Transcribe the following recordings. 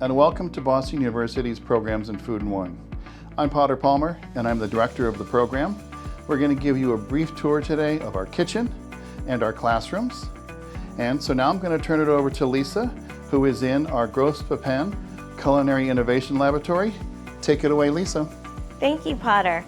and welcome to Boston University's Programs in Food and Wine. I'm Potter Palmer, and I'm the director of the program. We're going to give you a brief tour today of our kitchen and our classrooms. And so now I'm going to turn it over to Lisa, who is in our Grosse Pépin Culinary Innovation Laboratory. Take it away, Lisa. Thank you, Potter.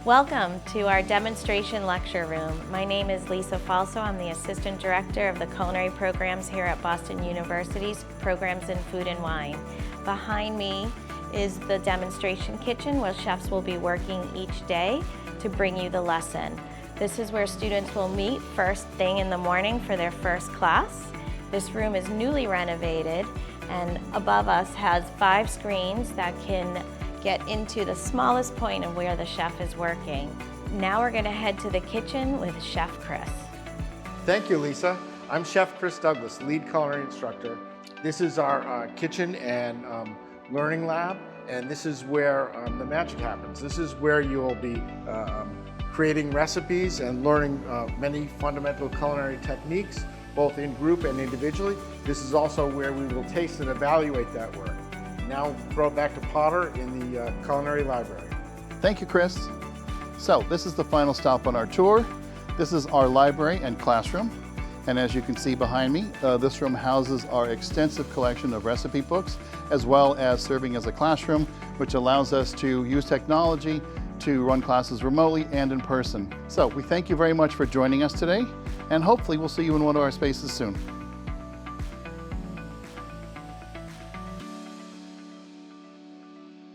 Welcome to our demonstration lecture room. My name is Lisa Falso. I'm the Assistant Director of the Culinary Programs here at Boston University's Programs in Food and Wine. Behind me is the demonstration kitchen where chefs will be working each day to bring you the lesson. This is where students will meet first thing in the morning for their first class. This room is newly renovated, and above us has 5 screens that can get into the smallest point of where the chef is working. Now we're going to head to the kitchen with Chef Chris. Thank you, Lisa. I'm Chef Chris Douglas, lead culinary instructor. This is our kitchen and learning lab, and this is where the magic happens. This is where you'll be creating recipes and learning many fundamental culinary techniques, both in group and individually. This is also where we will taste and evaluate that work. Now throw it back to Potter in the culinary library. Thank you, Chris. So this is the final stop on our tour. This is our library and classroom. And as you can see behind me, this room houses our extensive collection of recipe books, as well as serving as a classroom, which allows us to use technology to run classes remotely and in person. So we thank you very much for joining us today, and hopefully we'll see you in one of our spaces soon.